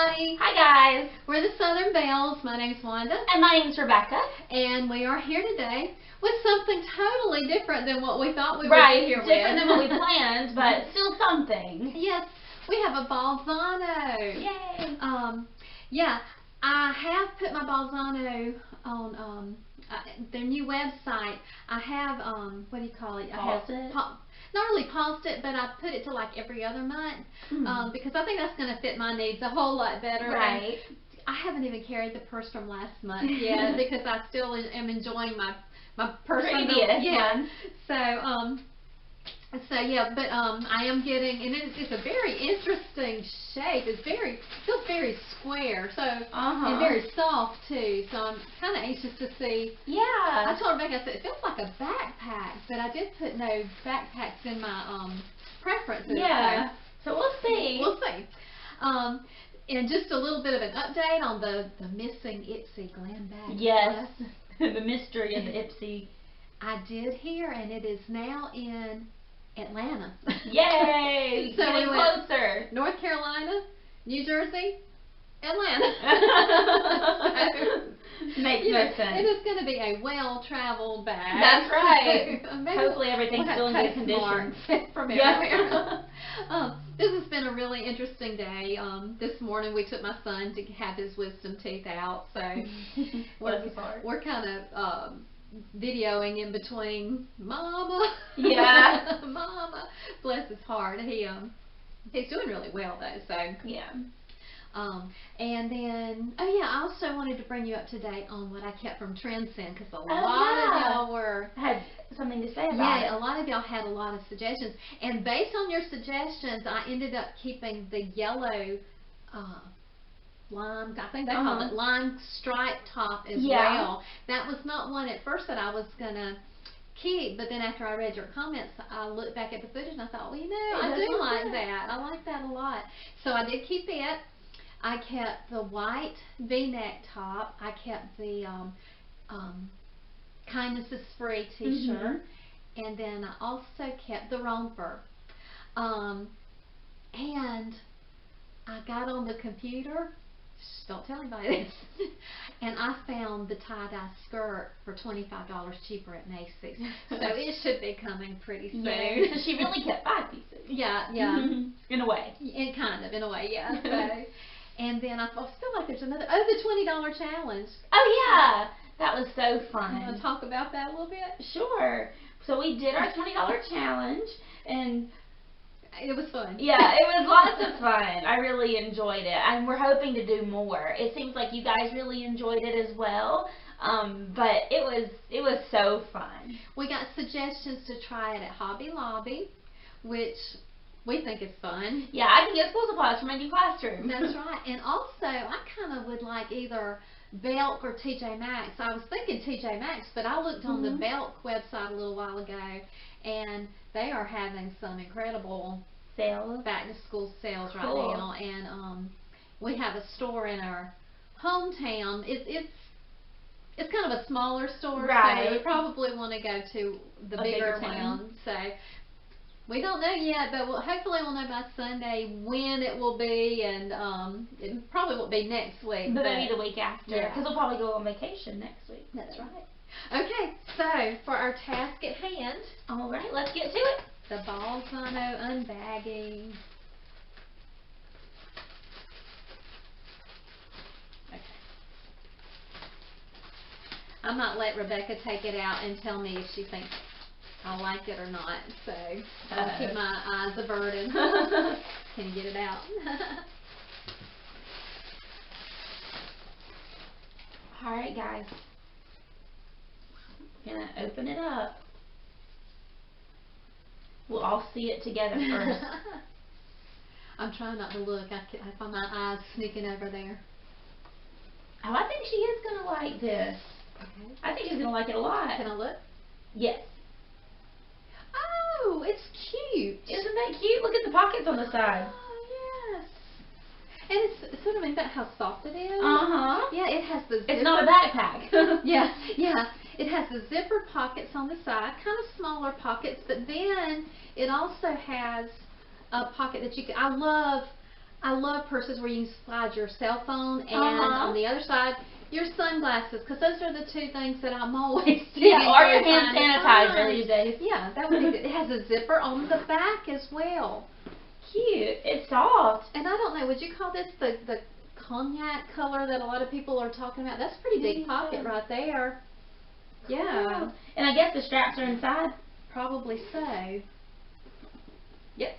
everybody. Hi guys. We're the Southern Belles. My name's Wanda. And my name's Rebecca. And we are here today with something totally different than what we thought we would Right, be here with. different than what we planned, but still something. Yes, we have a Bolzano. Yay. Yeah, I have put my Bolzano on their new website. I have, what do you call it? Paused it? Not really paused it, but I put it to like every other month because I think that's going to fit my needs a whole lot better. Right. And I haven't even carried the purse from last month yet because I still am enjoying my purse. Yeah. So yeah, but I am getting, and it's a very interesting shape. It feels very square, so and very soft too. So I'm kind of anxious to see. Yeah. I told Rebecca, I said it feels like a backpack, but I did put no backpacks in my preferences. Yeah. So we'll see. We'll see. And just a little bit of an update on the missing Ipsy glam bag. Yes. The mystery of the Ipsy. I did hear, and it is now in Atlanta. Yay! So getting we went closer. North Carolina, New Jersey, Atlanta. Makes no sense. It is going to be a well-traveled bag. That's right. Maybe hopefully everything's still in good condition. From everywhere. This has been a really interesting day. This morning we took my son to have his wisdom teeth out, so we're kind of videoing in between. Mama. Yeah. Mama. Bless his heart. He's doing really well though. So yeah. And then I also wanted to bring you up to date on what I kept from Trendsend because a lot of y'all had something to say about it. Yeah, a lot of y'all had a lot of suggestions, and based on your suggestions, I ended up keeping the yellow lime, I think they call it lime stripe top as well. That was not one at first that I was gonna keep, but then after I read your comments, I looked back at the footage and I thought, well, I do like that. I like that a lot. So I did keep it. I kept the white V-neck top. I kept the Kindness is Free t-shirt. And then I also kept the romper. And I got on the computer. Shh, don't tell anybody this. And I found the tie-dye skirt for $25 cheaper at Macy's. So it should be coming pretty soon. Yeah. So she really kept 5 pieces. Yeah. In a way. In a way, yeah. So, and then I feel like there's another, the $20 challenge. Oh yeah, that was so fun. You want to talk about that a little bit? Sure. So we did our $20 challenge, and it was fun. Yeah, it was lots of fun. I really enjoyed it, and we're hoping to do more. It seems like you guys really enjoyed it as well, but it was so fun. We got suggestions to try it at Hobby Lobby, which we think is fun. Yeah, I can get school supplies for my new classroom. That's right. And also, I kind of would like either Belk or TJ Maxx. I was thinking TJ Maxx, but I looked on the Belk website a little while ago, and they are having some incredible sales, back to school sales right now. And we have a store in our hometown. It's kind of a smaller store, so we probably want to go to the bigger town. So we don't know yet, but hopefully we'll know by Sunday when it will be, and it probably won't be next week. But maybe the week after, because we'll probably go on vacation next week. That's right. Okay, so for our task at hand. All right, let's get to it. The Bolzano unbagging. Okay. I might let Rebecca take it out and tell me if she thinks I like it or not, so I'll keep my eyes averted. Can you get it out? Alright guys, I'm going to open it up. We'll all see it together first. I'm trying not to look. I find my eyes sneaking over there. Oh, I think she is going to like this. Okay. I think she's going to like it a lot. Can I look? Yes. Oh, it's cute. Isn't that cute? Look at the pockets on the side. Oh, yes. And it's sort of about how soft it is. Yeah, it has the zipper. It's not a backpack. Yeah. It has the zipper pockets on the side, kind of smaller pockets, but then it also has a pocket that you can, I love I love purses where you can slide your cell phone and on the other side your sunglasses, because those are the two things that I'm always doing. Yeah, or your hand sanitizer these days. Yeah, that would be good. It has a zipper on the back as well. Cute. It's soft. And I don't know, would you call this the cognac color that a lot of people are talking about? That's a pretty deep pocket right there. Yeah. Cool. And I guess the straps are inside? Probably so. Yep.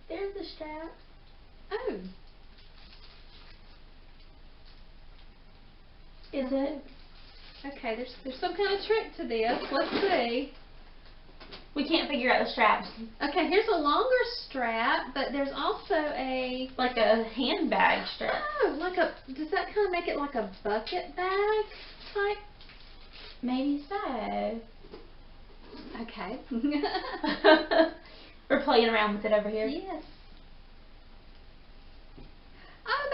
There's the strap. Oh. Is it? Okay, there's some kind of trick to this. Let's see. We can't figure out the straps. Okay, here's a longer strap, but there's also a... Like a handbag strap. Oh, like a... Does that kind of make it like a bucket bag type? Maybe so. Okay. We're playing around with it over here. Yes. Oh,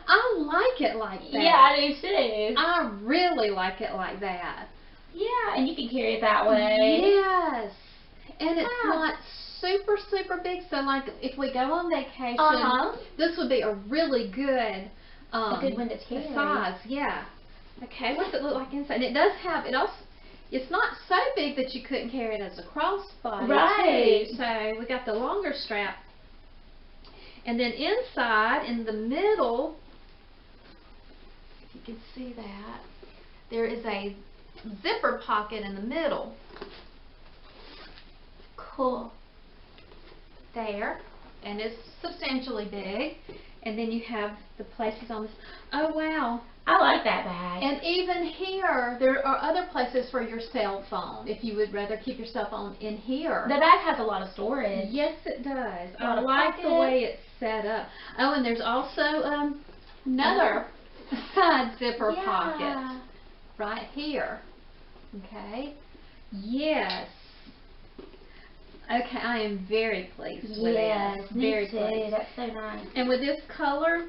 I like it like that. Yeah, I do too. I really like it like that. Yeah, and you can carry it that way. Yes. And it's not super, super big, so like if we go on vacation, this would be a really good a good one to carry. Size, yeah. Okay, what's it look like inside? And it does have, it's not so big that you couldn't carry it as a crossbody. Right. Too. So we got the longer strap. And then inside, in the middle, if you can see that, there is a zipper pocket in the middle. Cool. There. And it's substantially big. And then you have the places on this. Oh, wow. I like that bag. And even here, there are other places for your cell phone, if you would rather keep your cell phone in here. The bag has a lot of storage. Yes, it does. I I like the way it's set up. Oh, and there's also another side zipper pocket right here. Okay. Yes. Okay, I am very pleased with it. Yes, very me too. pleased. That's so nice. And with this color,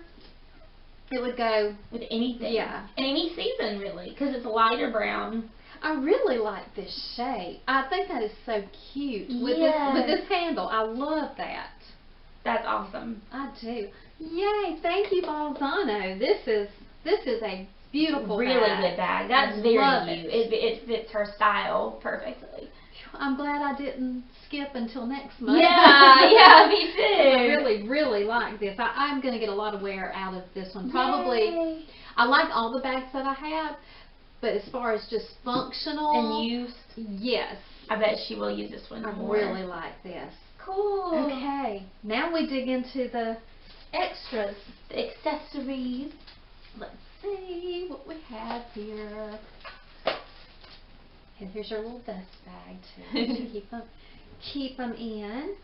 it would go with anything. Yeah. Any season, really, because it's a lighter brown. I really like this shape. I think that is so cute. With this handle. I love that. That's awesome. I do. Yay, thank you, Bolzano. This is a beautiful really bag. good bag. That's very cute. It fits her style perfectly. I'm glad I didn't skip until next month. Yeah, me too. I really, really like this. I'm going to get a lot of wear out of this one. Probably. Yay. I like all the bags that I have, but as far as just functional and use, yes, I bet she will use this one more. I really like this. Cool. Okay, now we dig into the extras, the accessories. Let's see what we have here. And here's your little dust bag too, to keep them in.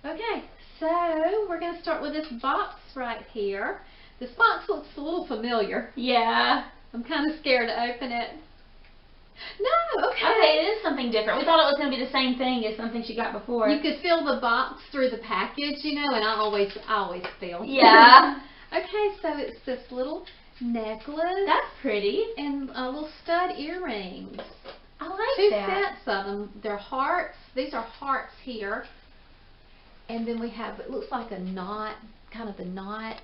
Okay, so we're going to start with this box right here. This box looks a little familiar. Yeah. I'm kind of scared to open it. No, okay. Okay, it is something different. We thought it was going to be the same thing as something she got before. You could feel the box through the package, you know, and I always feel. Yeah. Okay, so it's this little necklace. That's pretty. And a little stud earrings. I like Two that. sets of them. They're hearts. These are hearts here. And then we have, it looks like a knot, kind of the knot,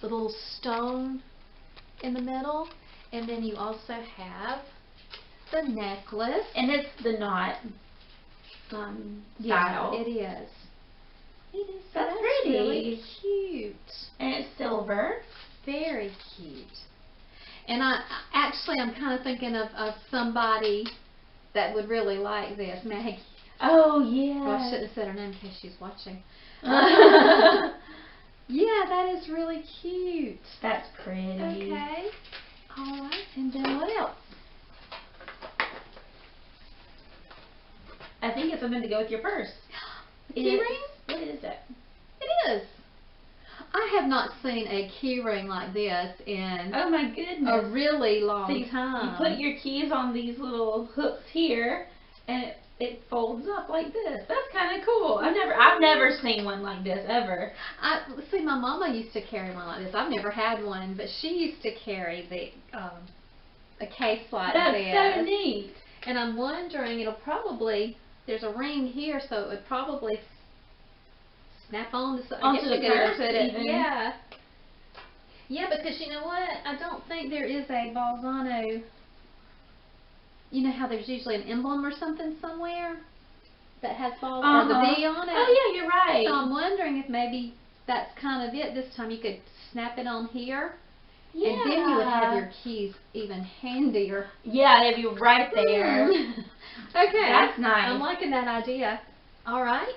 the little stone in the middle. And then you also have the necklace. And it's the knot style. Yeah, it is. It is. That's pretty. Really cute. And it's silver. Very cute. And I'm kind of thinking of somebody that would really like this, Maggie. Oh, yeah. Well, I shouldn't have said her name in case she's watching. Yeah, that is really cute. That's pretty. Okay. All right. And then what else? I think it's something to go with your purse. A key ring? What is it? It is. I have not seen a key ring like this in oh my goodness, a really long so time. You put your keys on these little hooks here, and it folds up like this. That's kind of cool. I've never seen one like this ever. See, my mama used to carry one like this. I've never had one, but she used to carry a case like this. That's so neat. And I'm wondering, there's a ring here, so it would probably snap on the onto the purse even. Yeah. Yeah, because you know what? I don't think there is a Bolzano. You know how there's usually an emblem or something somewhere that has Bolzano or the B on it? Oh yeah, you're right. So I'm wondering if maybe that's kind of it this time. You could snap it on here. Yeah. And then you would have your keys even handier. Yeah, they'd be right there. Okay. That's nice. I'm liking that idea. All right.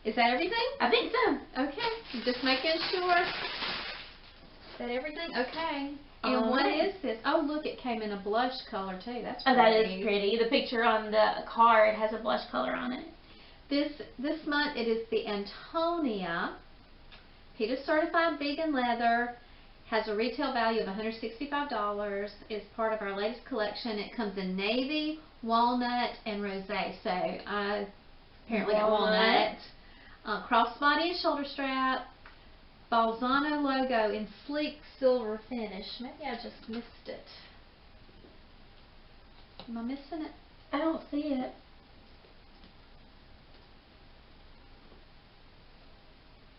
Is that everything? I think so. Okay. Just making sure that everything. Okay. And what is this? Oh, look, it came in a blush color too. That's pretty. Oh, that is pretty. The picture on the card has a blush color on it. This month it is the Antonia PETA certified vegan leather. Has a retail value of $165. It's part of our latest collection. It comes in navy, walnut, and rosé. So I apparently got walnut. Crossbody and shoulder strap. Bolzano logo in sleek silver finish. Maybe I just missed it. Am I missing it? I don't see it.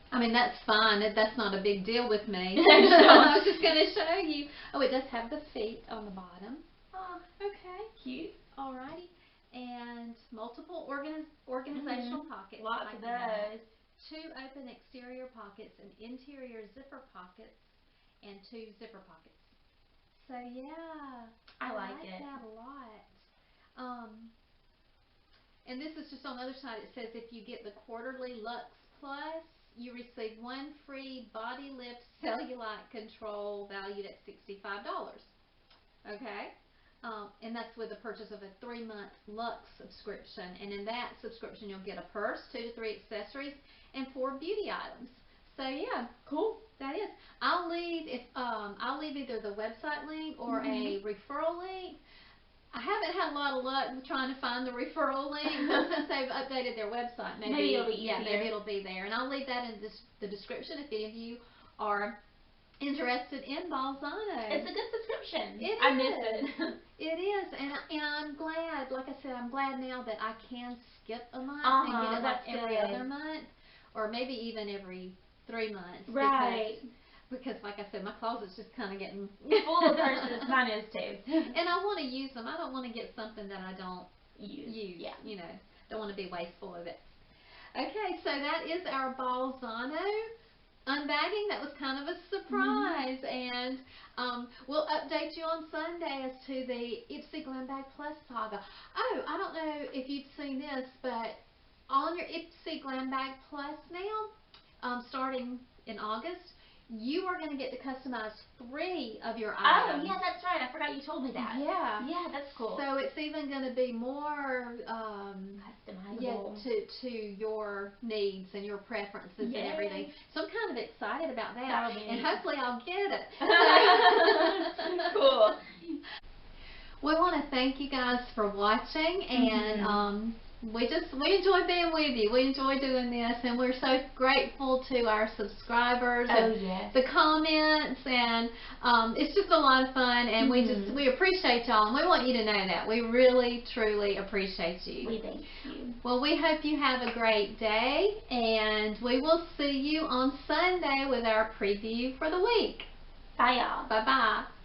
I mean, that's fine. That's not a big deal with me. So I was just going to show you. Oh, it does have the feet on the bottom. Oh, okay. Cute. Alrighty. And multiple organizational pockets. Lots of those. 2 open exterior pockets, an interior zipper pockets, and 2 zipper pockets. So yeah, I like it. That a lot. And this is just on the other side. It says if you get the quarterly Luxe Plus, you receive 1 free body lift cellulite control valued at $65. Okay. And that's with the purchase of a 3-month Luxe subscription. And in that subscription, you'll get a purse, 2 to 3 accessories, and 4 beauty items. So yeah, cool. That is. I'll leave either the website link or a referral link. I haven't had a lot of luck trying to find the referral link, but since they've updated their website, maybe it'll be easier. Maybe it'll be there. And I'll leave that in the description if any of you are interested in Bolzano. It's a good subscription. I miss it. It is, and I'm glad. Like I said, I'm glad now that I can skip a month and get it like every other month, or maybe even every 3 months. Right. Because like I said, my closet's just kind of getting full of purses. Mine is too. And I want to use them. I don't want to get something that I don't use. Yeah. You know, don't want to be wasteful of it. Okay, so that is our Bolzano unbagging. That was kind of a surprise, and we'll update you on Sunday as to the Ipsy Glam Bag Plus saga. Oh, I don't know if you've seen this, but on your Ipsy Glam Bag Plus now, starting in August, you are going to get to customize 3 of your items. Oh, yeah, that's right. I forgot you told me that. Yeah. Yeah, that's cool. So it's even going to be more customizable to your needs and your preferences and everything. So I'm kind of excited about that. And hopefully I'll get it. Cool. We want to thank you guys for watching, and we enjoy being with you. We enjoy doing this, and we're so grateful to our subscribers and the comments, and it's just a lot of fun, and we appreciate y'all, and we want you to know that. We really, truly appreciate you. We thank you. Well, we hope you have a great day, and we will see you on Sunday with our preview for the week. Bye, y'all. Bye-bye.